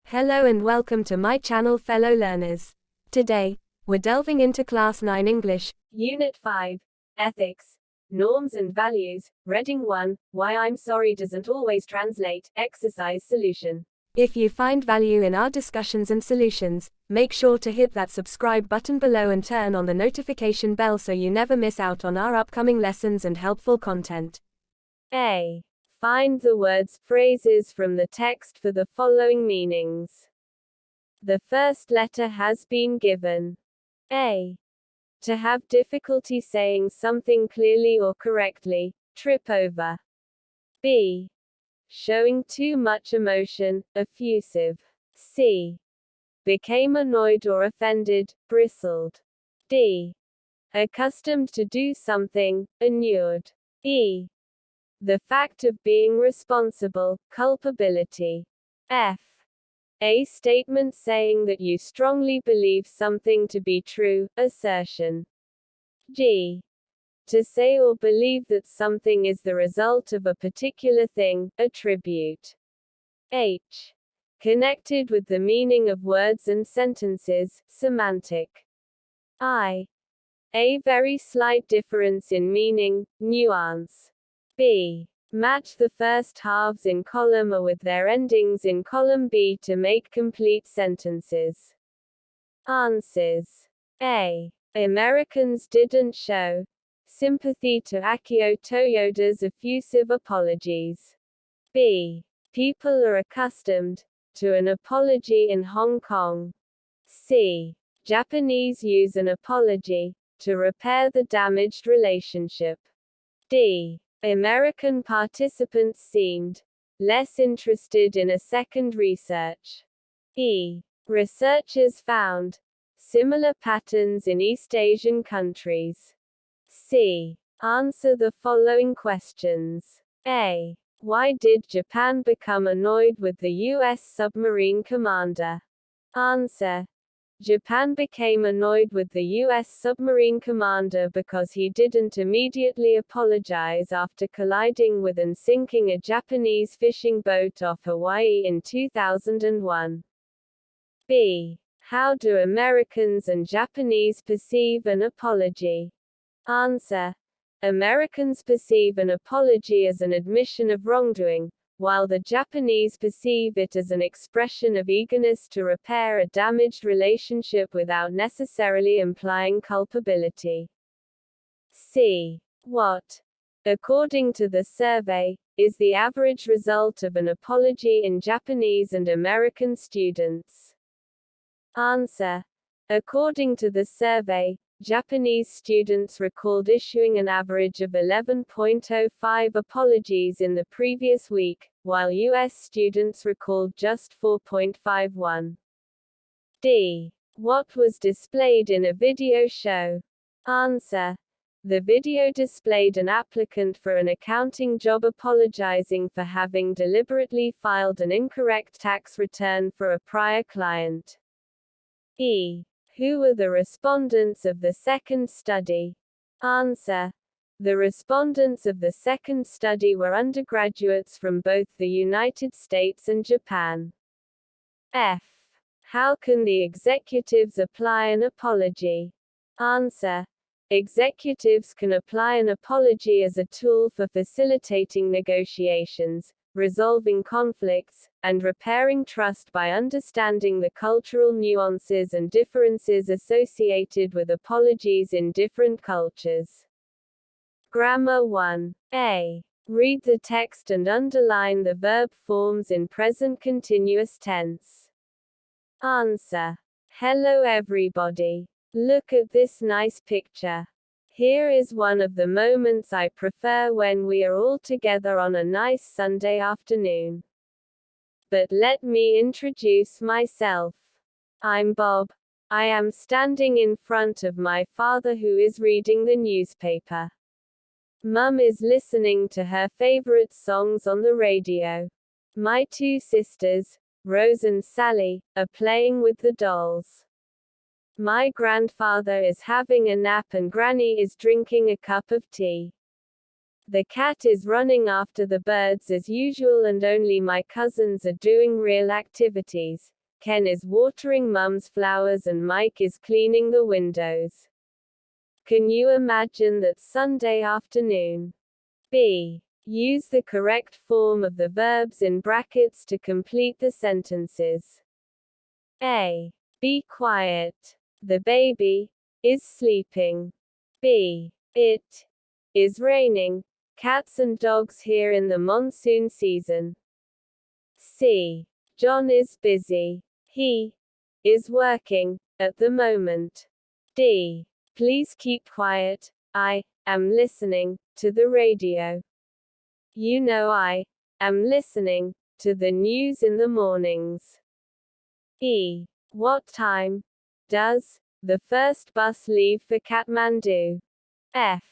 Hello and welcome to my channel, fellow learners. Today, we're delving into Class 9 English, Unit 5, Ethics, Norms and Values, Reading 1, Why I'm Sorry Doesn't Always Translate, Exercise Solution. If you find value in our discussions and solutions, make sure to hit that subscribe button below and turn on the notification bell so you never miss out on our upcoming lessons and helpful content. A. Find the words, phrases from the text for the following meanings. The first letter has been given. A. To have difficulty saying something clearly or correctly, trip over. B. Showing too much emotion, effusive. C. Became annoyed or offended, bristled. D. Accustomed to do something, inured. E. The fact of being responsible, culpability. F. A statement saying that you strongly believe something to be true, assertion. G. To say or believe that something is the result of a particular thing, attribute. H. Connected with the meaning of words and sentences, semantic. I. A very slight difference in meaning, nuance. B. Match the first halves in column A with their endings in column B to make complete sentences. Answers. A. Americans didn't show sympathy to Akio Toyoda's effusive apologies. B. People are accustomed to an apology in Hong Kong. C. Japanese use an apology to repair the damaged relationship. D. American participants seemed less interested in a second research. E. Researchers found similar patterns in East Asian countries. C. Answer the following questions. A. Why did Japan become annoyed with the U.S. submarine commander? Answer. Japan became annoyed with the U.S. submarine commander because he didn't immediately apologize after colliding with and sinking a Japanese fishing boat off Hawaii in 2001. B. How do Americans and Japanese perceive an apology? Answer. Americans perceive an apology as an admission of wrongdoing, while the Japanese perceive it as an expression of eagerness to repair a damaged relationship without necessarily implying culpability. C. What, according to the survey, is the average result of an apology in Japanese and American students? Answer. According to the survey, Japanese students recalled issuing an average of 11.05 apologies in the previous week, while U.S. students recalled just 4.51. D. What was displayed in a video show? Answer. The video displayed an applicant for an accounting job apologizing for having deliberately filed an incorrect tax return for a prior client. E. Who were the respondents of the second study? Answer. The respondents of the second study were undergraduates from both the United States and Japan. F. How can the executives apply an apology? Answer. Executives can apply an apology as a tool for facilitating negotiations, resolving conflicts, and repairing trust by understanding the cultural nuances and differences associated with apologies in different cultures. Grammar 1. A. Read the text and underline the verb forms in present continuous tense. Answer. Hello everybody. Look at this nice picture. Here is one of the moments I prefer when we are all together on a nice Sunday afternoon. But let me introduce myself. I'm Bob. I am standing in front of my father who is reading the newspaper. Mum is listening to her favorite songs on the radio. My two sisters, Rose and Sally, are playing with the dolls. My grandfather is having a nap and Granny is drinking a cup of tea. The cat is running after the birds as usual and only my cousins are doing real activities, Ken is watering Mum's flowers and Mike is cleaning the windows. Can you imagine that Sunday afternoon? B. Use the correct form of the verbs in brackets to complete the sentences. A. Be quiet. The baby is sleeping. B. It is raining cats and dogs here in the monsoon season. C. John is busy. He is working at the moment. D. Please keep quiet. I am listening to the radio. You know I am listening to the news in the mornings. E. What time does the first bus leave for Kathmandu? F.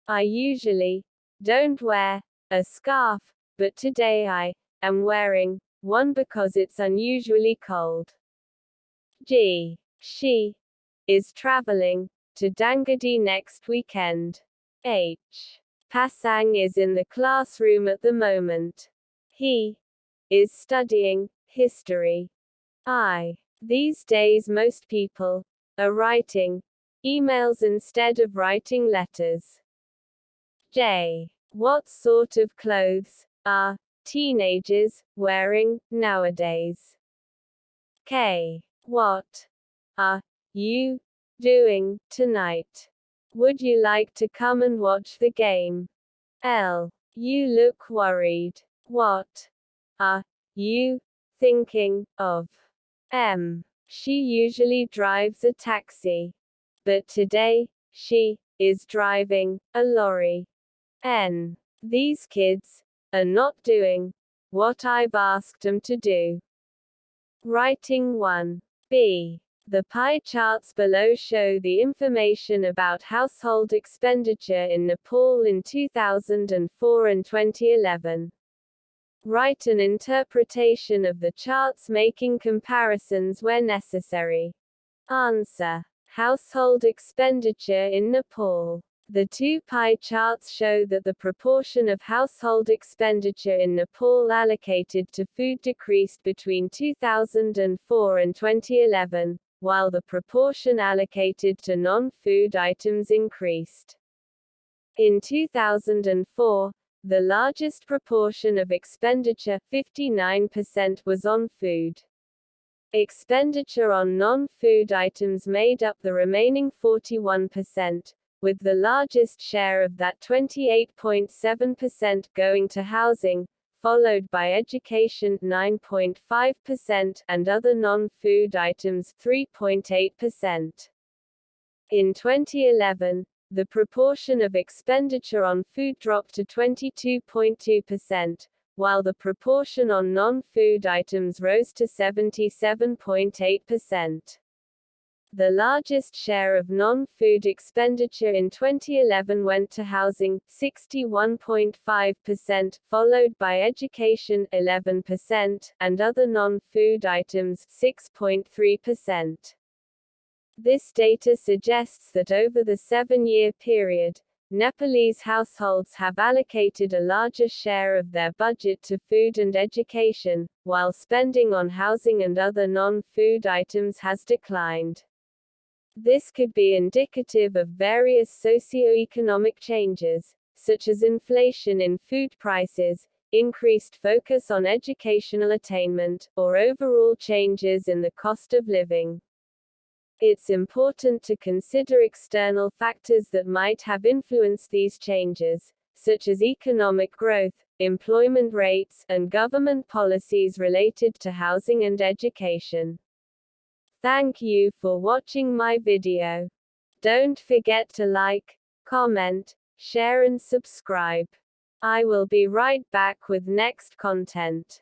I usually don't wear a scarf, but today I am wearing one because it's unusually cold. G. She is traveling to Dangadi next weekend. H. Pasang is in the classroom at the moment. He is studying history. I. These days most people are writing emails instead of writing letters. J. What sort of clothes are teenagers wearing nowadays? K. What are you doing tonight? Would you like to come and watch the game? L. You look worried. What are you thinking of? M. She usually drives a taxi, but today she is driving a lorry. N. These kids are not doing what I've asked them to do. Writing 1. B. The pie charts below show the information about household expenditure in Nepal in 2004 and 2011. Write an interpretation of the charts, making comparisons where necessary. Answer. Household expenditure in Nepal. The two pie charts show that the proportion of household expenditure in Nepal allocated to food decreased between 2004 and 2011, while the proportion allocated to non-food items increased. In 2004, the largest proportion of expenditure, 59%, was on food. Expenditure on non-food items made up the remaining 41%, with the largest share of that 28.7% going to housing, followed by education 9.5% and other non-food items 3.8%. In 2011, the proportion of expenditure on food dropped to 22.2%, while the proportion on non-food items rose to 77.8%. The largest share of non-food expenditure in 2011 went to housing, 61.5%, followed by education, 11%, and other non-food items, 6.3%. This data suggests that over the 7-year period, Nepalese households have allocated a larger share of their budget to food and education, while spending on housing and other non-food items has declined. This could be indicative of various socio-economic changes, such as inflation in food prices, increased focus on educational attainment, or overall changes in the cost of living. It's important to consider external factors that might have influenced these changes, such as economic growth, employment rates, and government policies related to housing and education. Thank you for watching my video. Don't forget to like, comment, share and subscribe. I will be right back with next content.